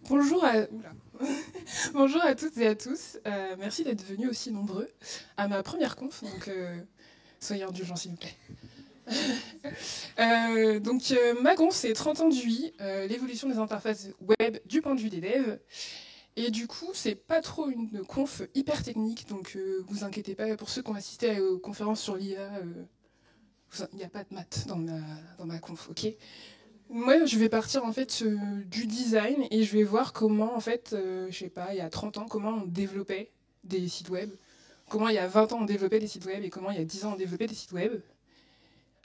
Bonjour à... Oula. Bonjour à toutes et à tous. Merci d'être venus aussi nombreux à ma première conf, donc soyez indulgents s'il vous plaît. Ma conf, c'est 30 ans d'UI, l'évolution des interfaces web du point de vue des devs. Et du coup, c'est pas trop une conf hyper technique, donc vous inquiétez pas, pour ceux qui ont assisté aux conférences sur l'IA, il n'y a pas de maths dans ma conf, ok? Moi, je vais partir en fait du design et je vais voir comment, en fait, je sais pas, il y a 30 ans, comment on développait des sites web, comment il y a 20 ans on développait des sites web et comment il y a 10 ans on développait des sites web.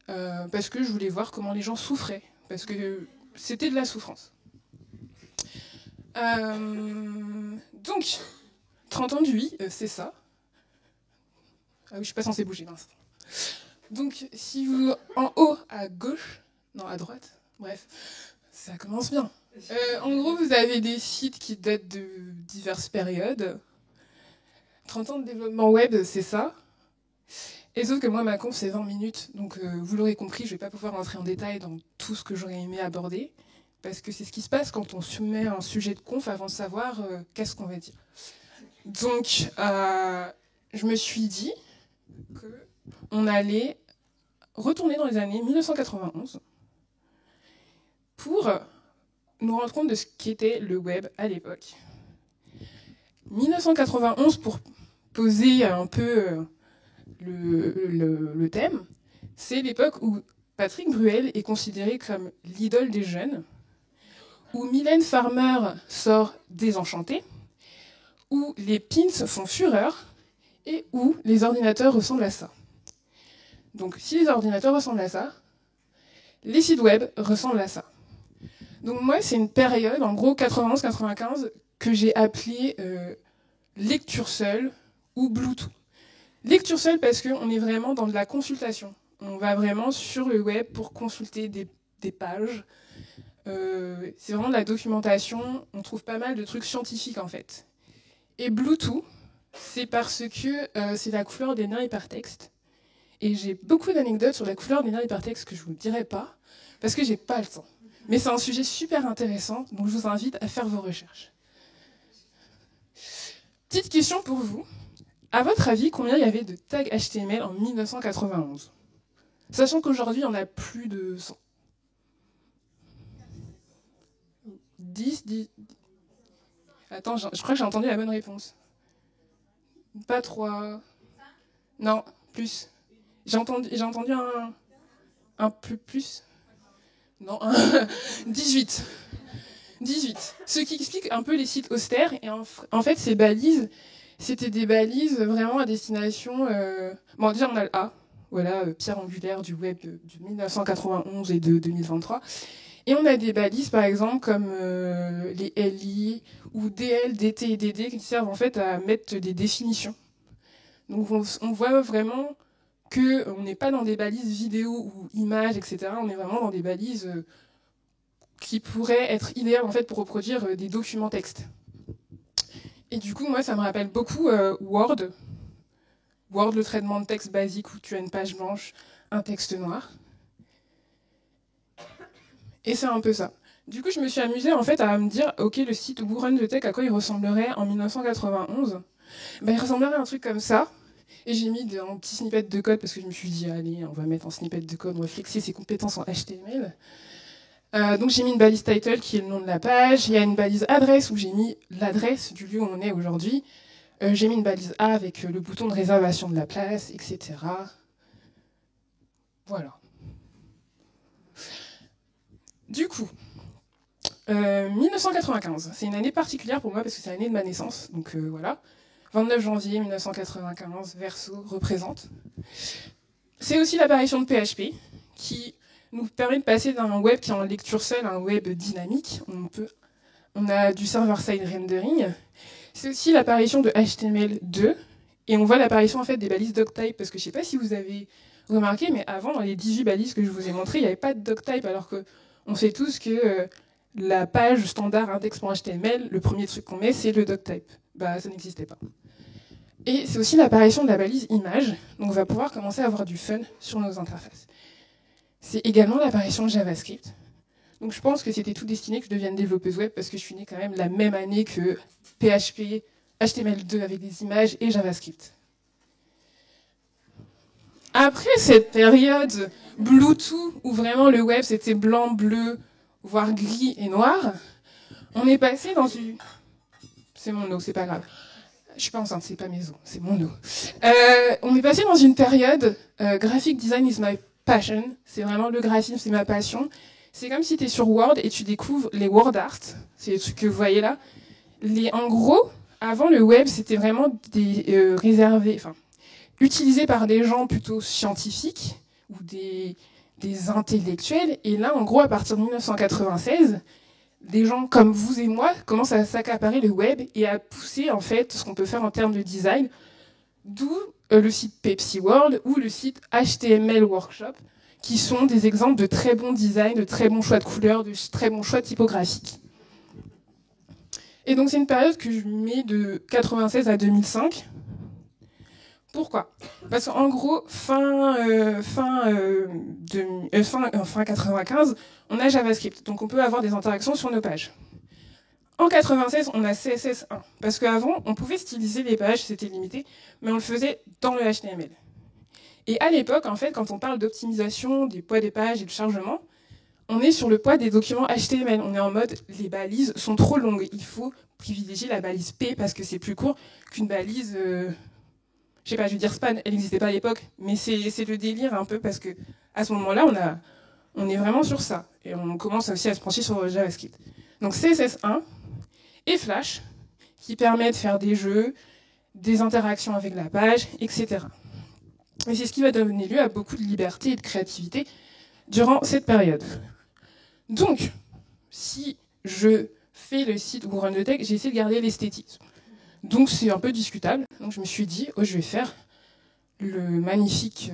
Parce que je voulais voir comment les gens souffraient, parce que c'était de la souffrance. Donc, 30 ans d'UI, c'est ça. Ah oui, je suis pas censée bouger, mince. Donc, si vous, en haut à gauche, non, à droite, bref, ça commence bien. En gros, vous avez des sites qui datent de diverses périodes. 30 ans de développement web, c'est ça. Et sauf que moi, ma conf, c'est 20 minutes. Donc, vous l'aurez compris, je ne vais pas pouvoir rentrer en détail dans tout ce que j'aurais aimé aborder. Parce que c'est ce qui se passe quand on soumet un sujet de conf avant de savoir qu'est-ce qu'on va dire. Donc, je me suis dit qu'on allait retourner dans les années 1991 pour nous rendre compte de ce qu'était le web à l'époque. 1991, pour poser un peu le thème, c'est l'époque où Patrick Bruel est considéré comme l'idole des jeunes, où Mylène Farmer sort Désenchantée, où les pins font fureur et où les ordinateurs ressemblent à ça. Donc si les ordinateurs ressemblent à ça, les sites web ressemblent à ça. Donc moi, c'est une période, en gros 91-95, que j'ai appelée lecture seule ou Bluetooth. Lecture seule parce qu'on est vraiment dans de la consultation. On va vraiment sur le web pour consulter des pages. C'est vraiment de la documentation. On trouve pas mal de trucs scientifiques en fait. Et Bluetooth, c'est parce que c'est la couleur des liens hypertextes. Et j'ai beaucoup d'anecdotes sur la couleur des liens hypertextes que je ne vous dirai pas, parce que j'ai pas le temps. Mais c'est un sujet super intéressant, donc je vous invite à faire vos recherches. Petite question pour vous. À votre avis, combien il y avait de tags HTML en 1991 ? Sachant qu'aujourd'hui, il y en a plus de 100. 10. Attends, je crois que j'ai entendu la bonne réponse. Pas 3. Non, plus. J'ai entendu un peu plus. Non, 18. 18. Ce qui explique un peu les sites austères. Et en fait, ces balises, c'était des balises vraiment à destination... Bon, déjà, on a le A. Voilà, pierre angulaire du web de 1991 et de 2023. Et on a des balises, par exemple, comme les LI ou DL, DT et DD, qui servent en fait à mettre des définitions. Donc on voit vraiment qu'on n'est pas dans des balises vidéo ou images, etc. On est vraiment dans des balises qui pourraient être idéales en fait, pour reproduire des documents textes. Et du coup, moi, ça me rappelle beaucoup Word. Word, le traitement de texte basique où tu as une page blanche, un texte noir. Et c'est un peu ça. Du coup, je me suis amusée en fait à me dire, ok, le site Who the Tech, à quoi il ressemblerait en 1991 ? Ben, il ressemblerait à un truc comme ça. Et j'ai mis un petit snippet de code parce que je me suis dit, allez, on va mettre un snippet de code, on va flexer ses compétences en HTML. Donc j'ai mis une balise title qui est le nom de la page. Il y a une balise adresse où j'ai mis l'adresse du lieu où on est aujourd'hui. J'ai mis une balise A avec le bouton de réservation de la place, etc. Voilà. Du coup, 1995, c'est une année particulière pour moi parce que c'est l'année de ma naissance. Donc voilà. 29 janvier 1995, Verso représente. C'est aussi l'apparition de PHP qui nous permet de passer d'un web qui est en lecture seule à un web dynamique. On a du server-side rendering. C'est aussi l'apparition de HTML2 et on voit l'apparition en fait des balises doctype parce que je ne sais pas si vous avez remarqué, mais avant dans les 18 balises que je vous ai montrées, il n'y avait pas de doctype alors qu'on sait tous que la page standard index.html, le premier truc qu'on met, c'est le doctype. Bah, ça n'existait pas. Et c'est aussi l'apparition de la balise image, donc on va pouvoir commencer à avoir du fun sur nos interfaces. C'est également l'apparition de JavaScript. Donc je pense que c'était tout destiné que je devienne développeuse web parce que je suis née quand même la même année que PHP, HTML2 avec des images et JavaScript. Après cette période Bluetooth où vraiment le web c'était blanc, bleu, voire gris et noir, on est passé dans une... C'est mon eau, c'est pas grave. Je suis pas enceinte, c'est pas mes os, c'est mon eau. On est passé dans une période graphic design is my passion. C'est vraiment le graphisme, c'est ma passion. C'est comme si tu es sur Word et tu découvres les word art. C'est les trucs que vous voyez là. En gros, avant le web, c'était vraiment utilisé par des gens plutôt scientifiques ou des intellectuels. Et là, en gros, à partir de 1996, des gens comme vous et moi commencent à s'accaparer le web et à pousser en fait ce qu'on peut faire en termes de design, d'où le site Pepsi World ou le site HTML Workshop, qui sont des exemples de très bons designs, de très bons choix de couleurs, de très bons choix typographiques. Et donc c'est une période que je mets de 96 à 2005. Pourquoi ? Parce qu'en gros, fin 95, on a JavaScript, donc on peut avoir des interactions sur nos pages. En 96, on a CSS1, parce qu'avant, on pouvait styliser les pages, c'était limité, mais on le faisait dans le HTML. Et à l'époque, en fait, quand on parle d'optimisation, du poids des pages et du chargement, on est sur le poids des documents HTML. On est en mode, les balises sont trop longues. Il faut privilégier la balise P parce que c'est plus court qu'une balise... je sais pas, je veux dire span, elle n'existait pas à l'époque, mais c'est le délire un peu parce que à ce moment-là, on est vraiment sur ça. Et on commence aussi à se pencher sur JavaScript. Donc CSS1 et Flash, qui permet de faire des jeux, des interactions avec la page, etc. Et c'est ce qui va donner lieu à beaucoup de liberté et de créativité durant cette période. Donc, si je fais le site ou Run the Tech, j'ai essayé de garder l'esthétisme. Donc c'est un peu discutable. Donc je me suis dit, oh, je vais faire la magnifique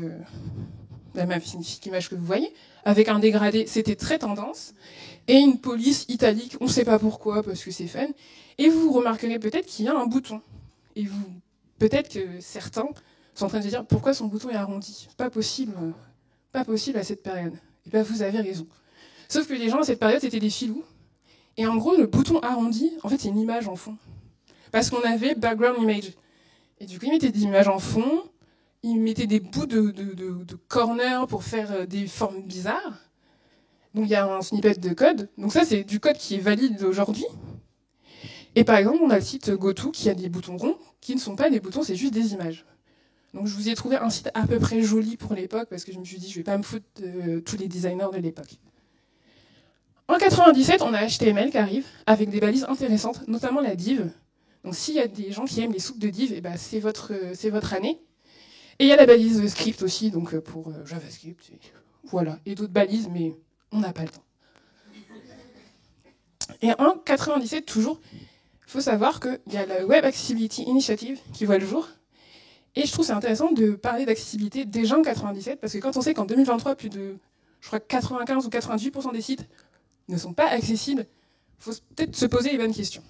image que vous voyez, avec un dégradé, c'était très tendance, et une police italique, on ne sait pas pourquoi, parce que c'est fun. Et vous remarquerez peut-être qu'il y a un bouton. Et peut-être que certains sont en train de se dire, pourquoi son bouton est arrondi ? C'est pas possible à cette période. Et bien vous avez raison. Sauf que les gens à cette période, c'était des filous. Et en gros, le bouton arrondi, en fait, c'est une image en fond. Parce qu'on avait background image. Et du coup, ils mettaient des images en fond, ils mettaient des bouts de corner pour faire des formes bizarres. Donc il y a un snippet de code. Donc ça, c'est du code qui est valide aujourd'hui. Et par exemple, on a le site GoTo qui a des boutons ronds, qui ne sont pas des boutons, c'est juste des images. Donc je vous ai trouvé un site à peu près joli pour l'époque, parce que je me suis dit, je ne vais pas me foutre de tous les designers de l'époque. En 97, on a HTML qui arrive, avec des balises intéressantes, notamment la div. Donc s'il y a des gens qui aiment les soupes de div, eh ben, c'est votre année. Et il y a la balise script aussi, donc pour JavaScript, voilà, et d'autres balises, mais on n'a pas le temps. Et en 97, toujours, il faut savoir qu'il y a la Web Accessibility Initiative qui voit le jour. Et je trouve c'est intéressant de parler d'accessibilité déjà en 97, parce que quand on sait qu'en 2023, plus de, je crois, 95 ou 98% des sites ne sont pas accessibles, il faut peut-être se poser les bonnes questions.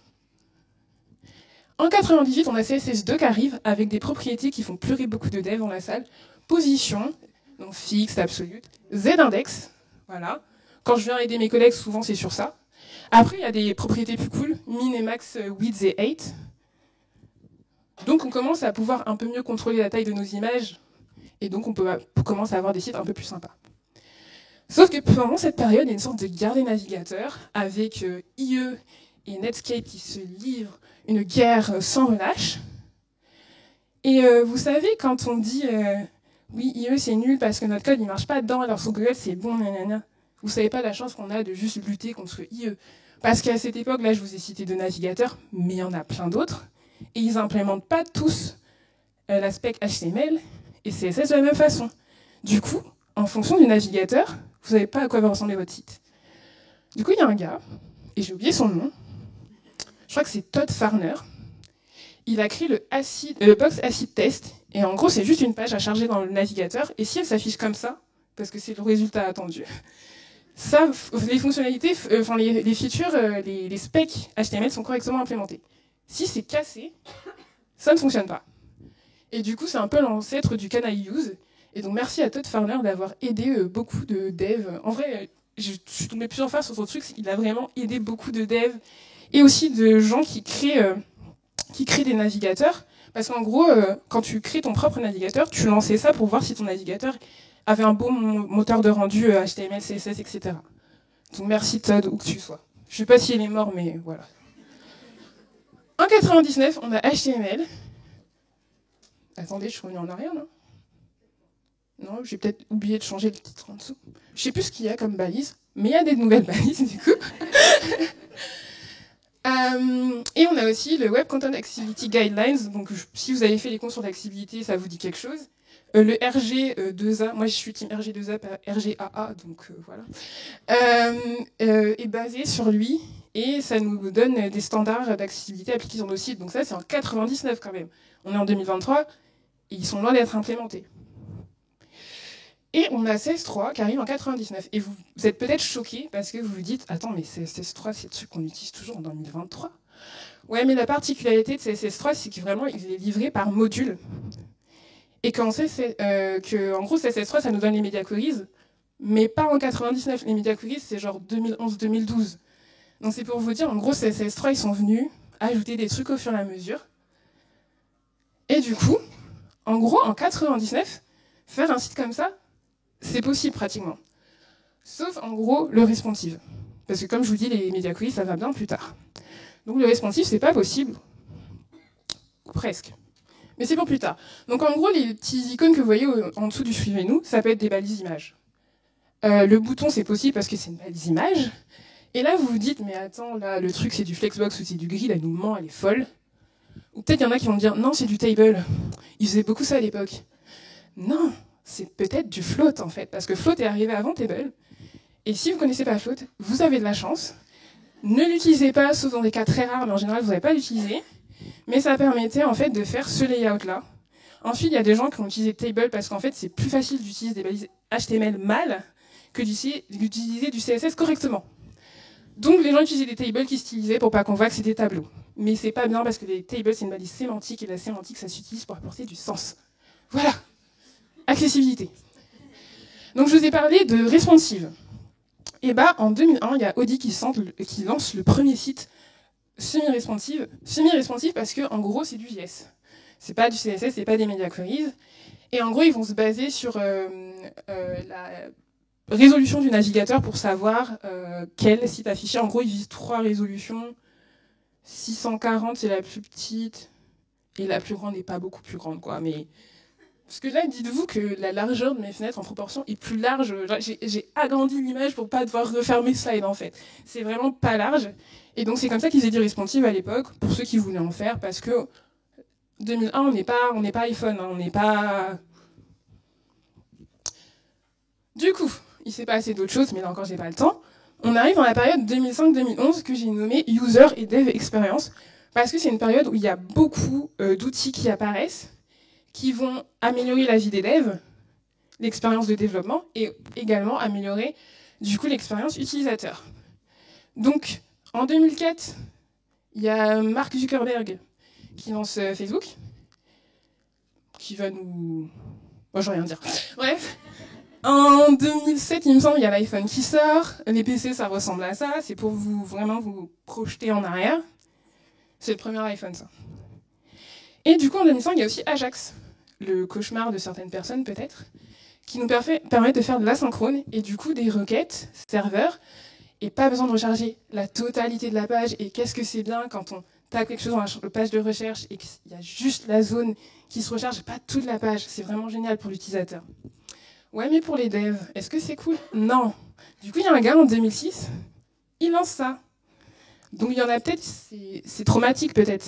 En 98, on a CSS2 qui arrive avec des propriétés qui font pleurer beaucoup de devs dans la salle. Position, donc fixe, absolute. Z-index, voilà. Quand je viens aider mes collègues, souvent c'est sur ça. Après, il y a des propriétés plus cool, min et max, width et height. Donc on commence à pouvoir un peu mieux contrôler la taille de nos images. Et donc on commence à avoir des sites un peu plus sympas. Sauf que pendant cette période, il y a une sorte de guerre des navigateurs avec IE et Netscape qui se livrent une guerre sans relâche. Et vous savez, quand on dit oui, IE c'est nul parce que notre code il marche pas dedans, alors sur Google c'est bon, nanana. Vous savez pas la chance qu'on a de juste lutter contre IE. Parce qu'à cette époque, là je vous ai cité deux navigateurs, mais il y en a plein d'autres. Et ils n'implémentent pas tous l'aspect HTML et CSS de la même façon. Du coup, en fonction du navigateur, vous savez pas à quoi va ressembler votre site. Du coup, il y a un gars, et j'ai oublié son nom, je crois que c'est Todd Farner. Il a créé le Box Acid Test. Et en gros, c'est juste une page à charger dans le navigateur. Et si elle s'affiche comme ça, parce que c'est le résultat attendu, ça, les fonctionnalités, les features, les specs HTML sont correctement implémentés. Si c'est cassé, ça ne fonctionne pas. Et du coup, c'est un peu l'ancêtre du Can I Use. Et donc, merci à Todd Farner d'avoir aidé beaucoup de devs. En vrai, je suis tombée plusieurs fois sur son truc, il a vraiment aidé beaucoup de devs et aussi de gens qui créent des navigateurs. Parce qu'en gros, quand tu crées ton propre navigateur, tu lançais ça pour voir si ton navigateur avait un bon moteur de rendu HTML, CSS, etc. Donc merci Todd, où que tu sois. Je sais pas s'il est mort, mais voilà. En 99, on a HTML. Attendez, je suis revenue en arrière, non? Non, j'ai peut-être oublié de changer le titre en dessous. Je sais plus ce qu'il y a comme balise, mais il y a des nouvelles balises du coup. Et on a aussi le Web Content Accessibility Guidelines. Donc, si vous avez fait les cours sur l'accessibilité, ça vous dit quelque chose. Le RG2A, moi je suis team RG2A, pas RGAA, donc voilà, est basé sur lui et ça nous donne des standards d'accessibilité appliqués sur nos sites. Donc ça, c'est en 99 quand même. On est en 2023 et ils sont loin d'être implémentés. Et on a CS3 qui arrive en 99. Et vous êtes peut-être choqués parce que vous vous dites « Attends, mais CS3, c'est le truc qu'on utilise toujours en 2023 ». Ouais, mais la particularité de CS3, c'est que vraiment, il est livré par module. Et qu'en gros, CS3, ça nous donne les media queries, mais pas en 99. Les media queries, c'est genre 2011-2012. Donc c'est pour vous dire, en gros, CS3, ils sont venus ajouter des trucs au fur et à mesure. Et du coup, en gros, en 99, faire un site comme ça, c'est possible pratiquement. Sauf, en gros, le responsive. Parce que comme je vous dis, les media queries, ça va bien plus tard. Donc le responsive, c'est pas possible. Ou presque. Mais c'est pour plus tard. Donc en gros, les petits icônes que vous voyez en dessous du suivez-nous, ça peut être des balises images. Le bouton, c'est possible parce que c'est une balise image. Et là, vous vous dites, mais attends, là, le truc, c'est du Flexbox ou c'est du grid, elle nous ment, elle est folle. Ou peut-être il y en a qui vont dire, non, c'est du table. Ils faisaient beaucoup ça à l'époque. Non, c'est peut-être du float, en fait, parce que float est arrivé avant table. Et si vous ne connaissez pas float, vous avez de la chance. Ne l'utilisez pas, sauf dans des cas très rares, mais en général, vous n'allez pas l'utiliser. Mais ça permettait en fait de faire ce layout-là. Ensuite, il y a des gens qui ont utilisé Table parce qu'en fait, c'est plus facile d'utiliser des balises HTML mal que d'utiliser du CSS correctement. Donc, les gens utilisaient des tables qui stylisaient pour pas qu'on voit que c'est des tableaux. Mais c'est pas bien parce que les tables, c'est une balise sémantique et la sémantique, ça s'utilise pour apporter du sens. Voilà. Accessibilité. Donc, je vous ai parlé de responsive. Et bah, en 2001, il y a Audi qui lance le premier site semi-responsive parce que en gros c'est du JS. C'est pas du CSS, c'est pas des media queries. Et en gros ils vont se baser sur la résolution du navigateur pour savoir quel site afficher. En gros ils visent 3 résolutions. 640 c'est la plus petite et la plus grande n'est pas beaucoup plus grande quoi. Mais parce que là dites-vous que la largeur de mes fenêtres en proportion est plus large. J'ai agrandi l'image pour pas devoir refaire mes slides en fait. C'est vraiment pas large. Et donc c'est comme ça qu'ils aient dit responsive à l'époque, pour ceux qui voulaient en faire, parce que 2001, on n'est pas iPhone, hein, on n'est pas... Du coup, il s'est passé d'autres choses, mais là encore, j'ai pas le temps. On arrive dans la période 2005-2011 que j'ai nommée User et Dev Experience, parce que c'est une période où il y a beaucoup d'outils qui apparaissent, qui vont améliorer la vie des devs, l'expérience de développement, et également améliorer, du coup, l'expérience utilisateur. Donc, en 2004, il y a Mark Zuckerberg qui lance Facebook, qui va nous... Bon, je vais rien dire. Bref. En 2007, il me semble, il y a l'iPhone qui sort. Les PC, ça ressemble à ça. C'est pour vraiment vous projeter en arrière. C'est le premier iPhone, ça. Et du coup, en 2005, il y a aussi Ajax, le cauchemar de certaines personnes, peut-être, qui nous permet de faire de l'asynchrone et du coup des requêtes serveurs. Et pas besoin de recharger la totalité de la page. Et qu'est-ce que c'est bien quand on tape quelque chose dans la page de recherche et qu'il y a juste la zone qui se recharge, pas toute la page. C'est vraiment génial pour l'utilisateur. Ouais, mais pour les devs, est-ce que c'est cool? Non. Du coup, il y a un gars en 2006, il lance ça. Donc il y en a peut-être, c'est traumatique peut-être.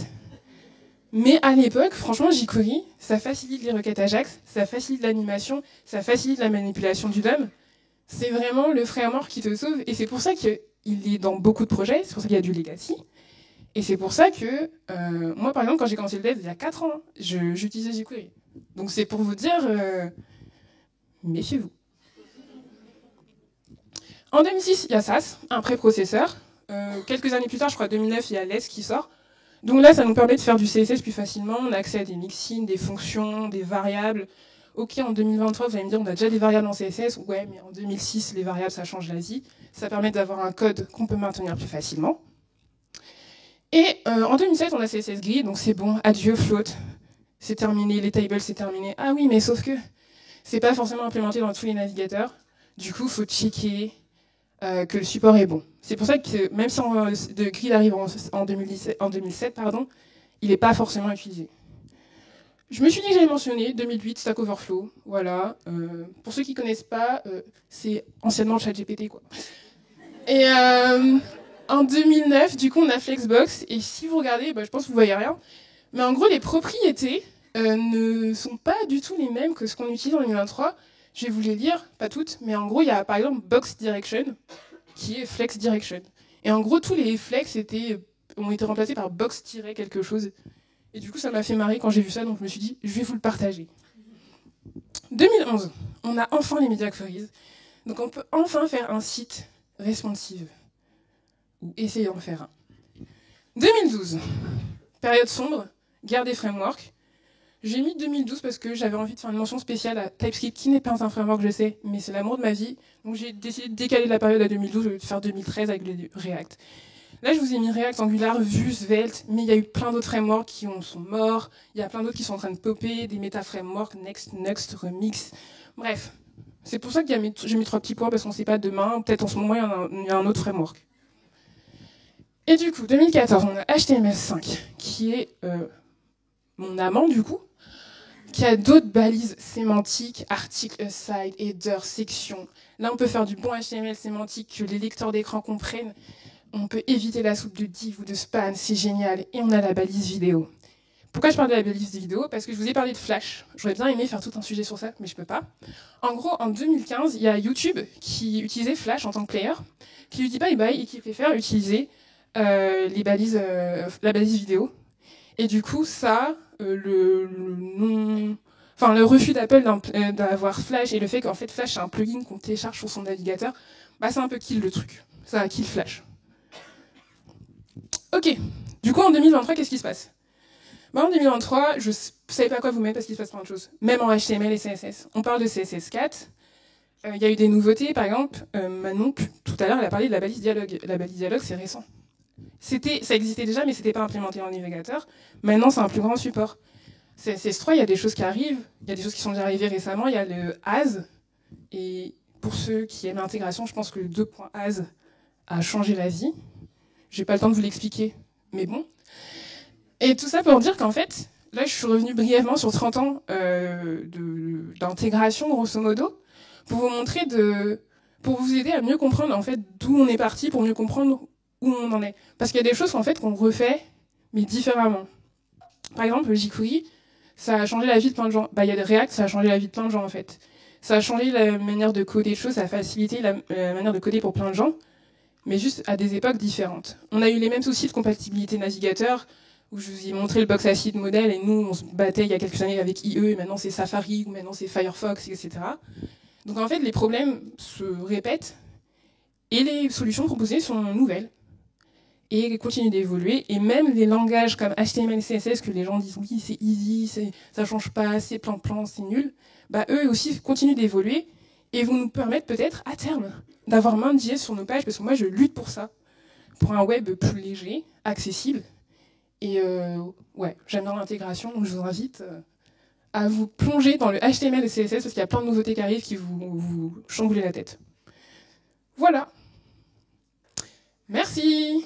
Mais à l'époque, franchement, jQuery, ça facilite les requêtes Ajax, ça facilite l'animation, ça facilite la manipulation du DOM. C'est vraiment le framework qui te sauve. Et c'est pour ça qu'il est dans beaucoup de projets. C'est pour ça qu'il y a du legacy. Et c'est pour ça que, moi, par exemple, quand j'ai commencé le dev, il y a 4 ans, j'utilisais jQuery. Donc c'est pour vous dire, méfiez-vous. En 2006, il y a SAS, un préprocesseur. Quelques années plus tard, je crois 2009, il y a LESS qui sort. Donc là, ça nous permet de faire du CSS plus facilement. On a accès à des mixins, des fonctions, des variables. Ok, en 2023, vous allez me dire, on a déjà des variables en CSS. Ouais, mais en 2006, les variables, ça change la vie. Ça permet d'avoir un code qu'on peut maintenir plus facilement. Et en 2007, on a CSS Grid, donc c'est bon, adieu float, c'est terminé, les tables c'est terminé. Ah oui, mais sauf que c'est pas forcément implémenté dans tous les navigateurs. Du coup, il faut checker que le support est bon. C'est pour ça que même si de Grid arrive en 2007, pardon, il n'est pas forcément utilisé. Je me suis dit que j'allais mentionner 2008 Stack Overflow. Voilà. Pour ceux qui ne connaissent pas, c'est anciennement ChatGPT, quoi. Et en 2009, du coup, on a Flexbox. Et si vous regardez, je pense que vous voyez rien. Mais en gros, les propriétés ne sont pas du tout les mêmes que ce qu'on utilise en 2023. Je vais vous les lire, pas toutes, mais en gros, il y a par exemple Box Direction, qui est Flex Direction. Et en gros, tous les flex ont été remplacés par box-quelque chose. Et du coup, ça m'a fait marrer quand j'ai vu ça, donc je me suis dit, je vais vous le partager. 2011, on a enfin les media queries. Donc on peut enfin faire un site responsive. Ou essayer d'en faire un. 2012, période sombre, guerre des frameworks. J'ai mis 2012 parce que j'avais envie de faire une mention spéciale à TypeScript, qui n'est pas un framework, je sais, mais c'est l'amour de ma vie. Donc j'ai décidé de décaler la période à 2012, de faire 2013 avec le React. Là, je vous ai mis React, Angular, Vue, Svelte, mais il y a eu plein d'autres frameworks qui sont morts. Il y a plein d'autres qui sont en train de popper, des méta-frameworks, Next, Next, Remix. Bref, c'est pour ça que j'ai mis 3 petits points, parce qu'on ne sait pas demain, peut-être en ce moment, il y a un autre framework. Et du coup, 2014, on a HTML5, qui est mon amant, du coup, qui a d'autres balises sémantiques, articles, aside, header, section. Là, on peut faire du bon HTML sémantique que les lecteurs d'écran comprennent. On peut éviter la soupe de div ou de span, c'est génial. Et on a la balise vidéo. Pourquoi je parle de la balise vidéo? Parce que je vous ai parlé de Flash. J'aurais bien aimé faire tout un sujet sur ça, mais je peux pas. En gros, en 2015, il y a YouTube qui utilisait Flash en tant que player, qui lui dit bye bye et qui préfère utiliser la balise vidéo. Et du coup, ça, le refus d'Apple d'avoir Flash et le fait qu'en fait Flash c'est un plugin qu'on télécharge sur son navigateur, c'est un peu kill le truc. Ça a kill Flash. Ok, du coup en 2023, qu'est-ce qui se passe? En 2023, je ne savais pas quoi vous mettre parce qu'il se passe plein de choses. Même en HTML et CSS. On parle de CSS4. Il y a eu des nouveautés, par exemple. Manon, tout à l'heure, elle a parlé de la balise dialogue. La balise dialogue, c'est récent. Ça existait déjà, mais ce n'était pas implémenté dans le navigateur. Maintenant, c'est un plus grand support. CSS3, il y a des choses qui arrivent. Il y a des choses qui sont déjà arrivées récemment. Il y a le as. Et pour ceux qui aiment l'intégration, je pense que le 2.as a changé la vie. J'ai pas le temps de vous l'expliquer, mais bon. Et tout ça pour dire qu'en fait, là, je suis revenue brièvement sur 30 ans d'intégration, grosso modo, pour vous montrer pour vous aider à mieux comprendre en fait d'où on est parti, pour mieux comprendre où on en est. Parce qu'il y a des choses en fait qu'on refait, mais différemment. Par exemple, jQuery, ça a changé la vie de plein de gens. Il y a des React, ça a changé la vie de plein de gens en fait. Ça a changé la manière de coder les choses, ça a facilité la manière de coder pour plein de gens, mais juste à des époques différentes. On a eu les mêmes soucis de compatibilité navigateur, où je vous ai montré le box acid model, et nous, on se battait il y a quelques années avec IE, et maintenant c'est Safari, ou maintenant c'est Firefox, etc. Donc en fait, les problèmes se répètent, et les solutions proposées sont nouvelles, et continuent d'évoluer, et même les langages comme HTML et CSS, que les gens disent oui, c'est easy, ça change pas, c'est plan-plan, c'est nul, eux aussi continuent d'évoluer, et vont nous permettre peut-être, à terme, d'avoir moins de JS sur nos pages, parce que moi, je lutte pour ça, pour un web plus léger, accessible. Et j'aime bien l'intégration, donc je vous invite à vous plonger dans le HTML et CSS, parce qu'il y a plein de nouveautés qui arrivent qui vous chamboulent la tête. Voilà. Merci.